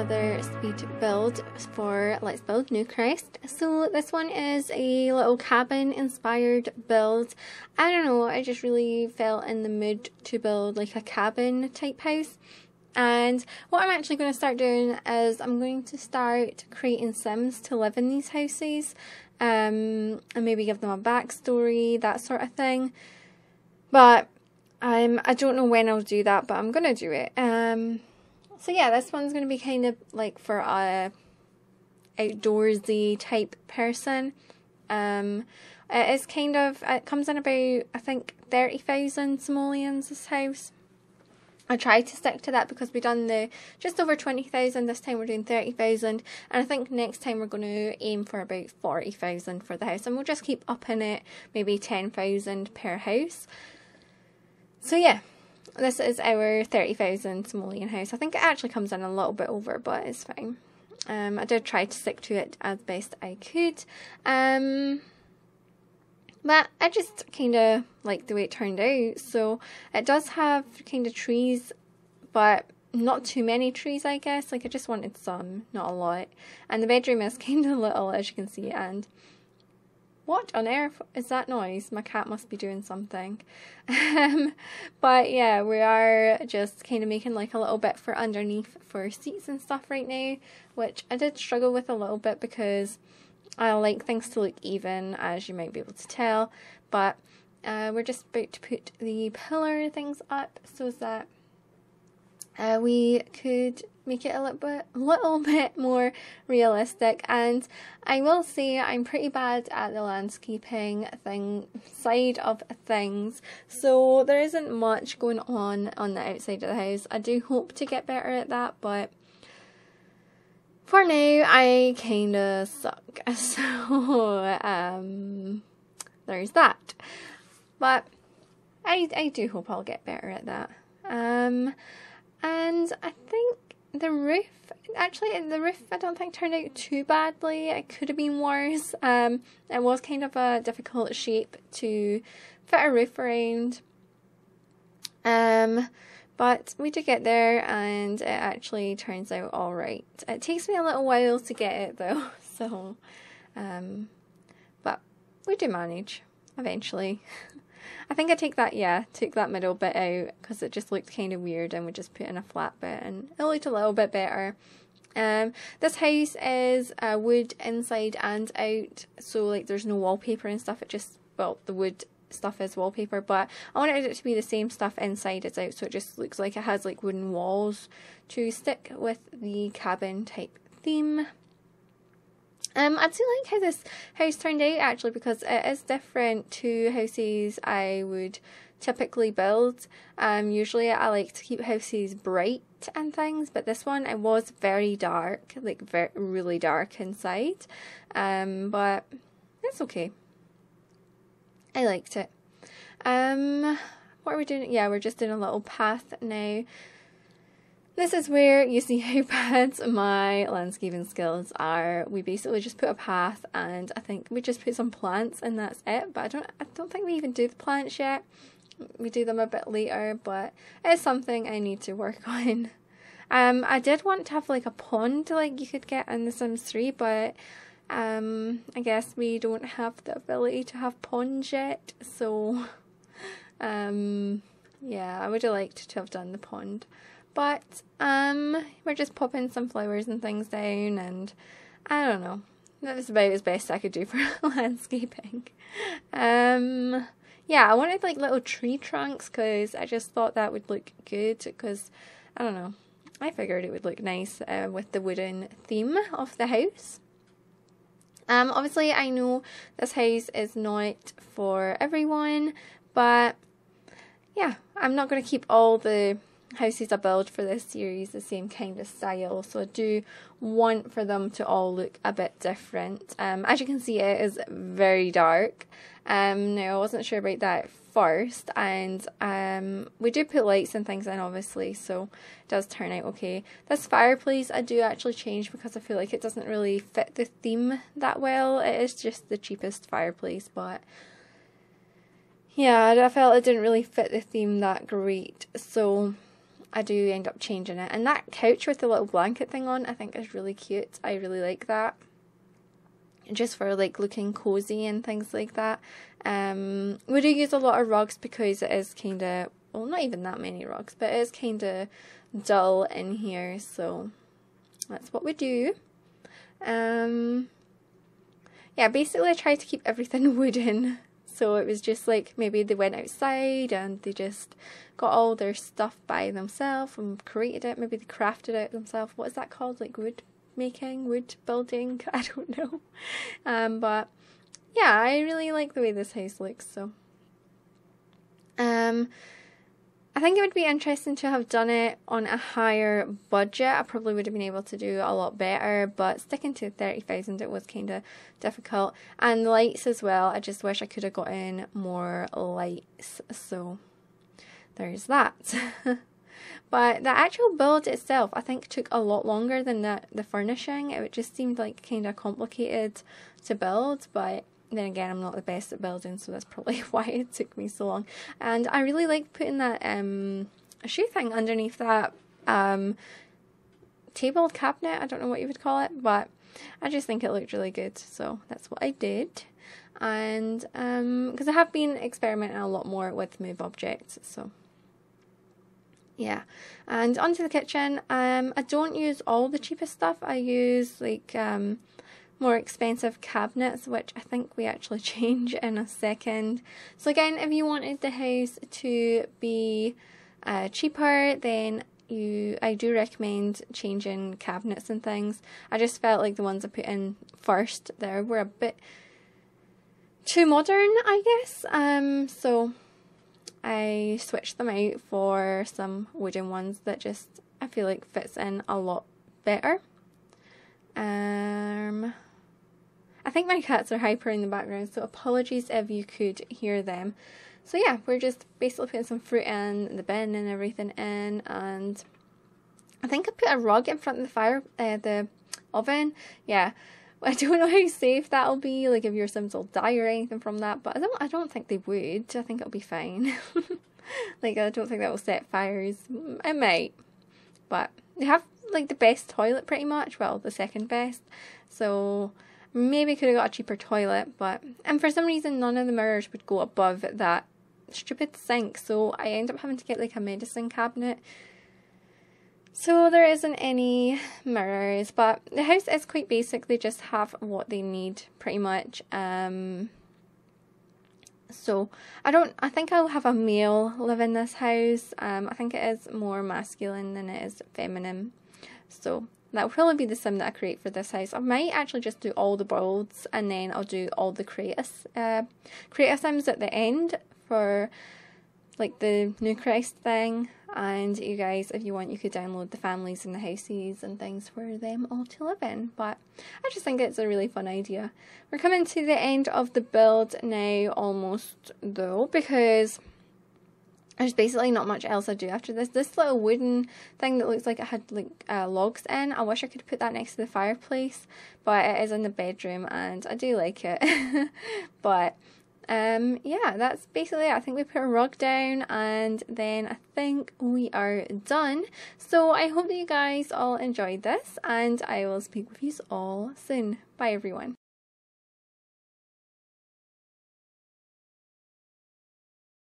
another speed build for Let's Build Newcrest. So this one is a little cabin inspired build. I don't know, I just really felt in the mood to build like a cabin type house. And what I'm actually going to start doing is I'm going to start creating Sims to live in these houses, and maybe give them a backstory, that sort of thing. But I don't know when I'll do that, but I'm going to do it. So yeah, this one's going to be kind of like for a outdoorsy type person. It comes in about, I think, 30,000 simoleons, this house. I tried to stick to that because we've done the just over 20,000. This time we're doing 30,000, and I think next time we're going to aim for about 40,000 for the house, and we'll just keep upping it, maybe 10,000 per house. So yeah, this is our 30,000 simoleon house. I think it actually comes in a little bit over, but it's fine. I did try to stick to it as best I could. But I just kind of like the way it turned out. So it does have kind of trees, but not too many trees, I guess. Like I just wanted some, not a lot. And the bedroom is kind of little, as you can see. And what on earth is that noise? My cat must be doing something. But yeah, we are just kind of making like a little bit for underneath for seats and stuff right now, which I did struggle with a little bit because I like things to look even, as you might be able to tell. But we're just about to put the pillar things up so that we could make it a little bit more realistic. And I will say I'm pretty bad at the landscaping side of things, so there isn't much going on the outside of the house. I do hope to get better at that, but for now I kinda suck. So there's that. But I do hope I'll get better at that. And I think the roof I don't think turned out too badly. It could have been worse. It was kind of a difficult shape to fit a roof around. But we did get there, and it actually turns out alright. It takes me a little while to get it though, so but we do manage eventually. I think I took that middle bit out because it just looked kind of weird, and we just put in a flat bit and it looked a little bit better. This house is wood inside and out, so like there's no wallpaper and stuff. The wood stuff is wallpaper, but I wanted it to be the same stuff inside as out, so it just looks like it has like wooden walls to stick with the cabin type theme. I do like how this house turned out actually, because it is different to houses I would typically build. Usually I like to keep houses bright and things, but this one, it was very dark, like really dark inside. But it's okay. I liked it. What are we doing? Yeah, we're just doing a little path now. This is where you see how bad my landscaping skills are. We basically just put a path, and I think we just put some plants, and that's it. But I don't think we even do the plants yet. We do them a bit later, but it's something I need to work on. I did want to have like a pond like you could get in The Sims 3, but I guess we don't have the ability to have ponds yet, so yeah, I would have liked to have done the pond. But we're just popping some flowers and things down, and I don't know. That was about as best I could do for landscaping. Yeah, I wanted like little tree trunks because I just thought that would look good, because I don't know, I figured it would look nice with the wooden theme of the house. Obviously I know this house is not for everyone, but yeah, I'm not going to keep all the houses I build for this series the same kind of style, so I do want for them to all look a bit different. As you can see, it is very dark. Now I wasn't sure about that at first, and we do put lights and things in obviously, so it does turn out okay. This fireplace I do actually change because I feel like it doesn't really fit the theme that well. It is just the cheapest fireplace, but yeah, I felt it didn't really fit the theme that great, so I do end up changing it. And that couch with the little blanket thing on, I think is really cute. I really like that. Just for like looking cozy and things like that. We do use a lot of rugs because it is kind of, well, not even that many rugs, but it is kind of dull in here, so that's what we do. Yeah, basically I tried to keep everything wooden, so it was just like maybe they went outside and they just got all their stuff by themselves and created it. Maybe they crafted it themselves. What is that called? Like wood making, wood building? I don't know. But yeah, I really like the way this house looks, so I think it would be interesting to have done it on a higher budget. I probably would have been able to do a lot better, but sticking to 30,000, it was kind of difficult. And the lights as well, I just wish I could have gotten more lights, so there's that. But the actual build itself, I think, took a lot longer than the furnishing. It just seemed like kind of complicated to build, but then again, I'm not the best at building, so that's probably why it took me so long. And I really like putting that shoe thing underneath that table cabinet. I don't know what you would call it, but I just think it looked really good, so that's what I did. And because I have been experimenting a lot more with move objects, so yeah. And onto the kitchen. I don't use all the cheapest stuff. I use like more expensive cabinets, which I think we actually change in a second. So again, if you wanted the house to be cheaper, then I do recommend changing cabinets and things. I just felt like the ones I put in first there were a bit too modern, I guess. So I switched them out for some wooden ones that just I feel like fits in a lot better. I think my cats are hyper in the background, so apologies if you could hear them. So yeah, we're just basically putting some fruit in the bin and everything in, and I think I put a rug in front of the fire, the oven. Yeah, I don't know how safe that'll be, like if your Sims will die or anything from that, but I don't think they would. I think it'll be fine. Like I don't think that will set fires. It might, but they have like the best toilet pretty much. Well, the second best. So maybe could have got a cheaper toilet, and for some reason none of the mirrors would go above that stupid sink, so I end up having to get like a medicine cabinet. So there isn't any mirrors, but the house is quite basic. They just have what they need pretty much. So I think I'll have a male live in this house. I think it is more masculine than it is feminine. So that will probably be the sim that I create for this house. I might actually just do all the builds and then I'll do all the create a sims at the end for like the Newcrest thing. And you guys, if you want, you could download the families and the houses and things for them all to live in. But I just think it's a really fun idea. We're coming to the end of the build now, almost though, because there's basically not much else I do after this. This little wooden thing that looks like it had like logs in, I wish I could put that next to the fireplace, but it is in the bedroom and I do like it. But yeah, that's basically it. I think we put a rug down and then I think we are done. So I hope that you guys all enjoyed this and I will speak with you all soon. Bye everyone.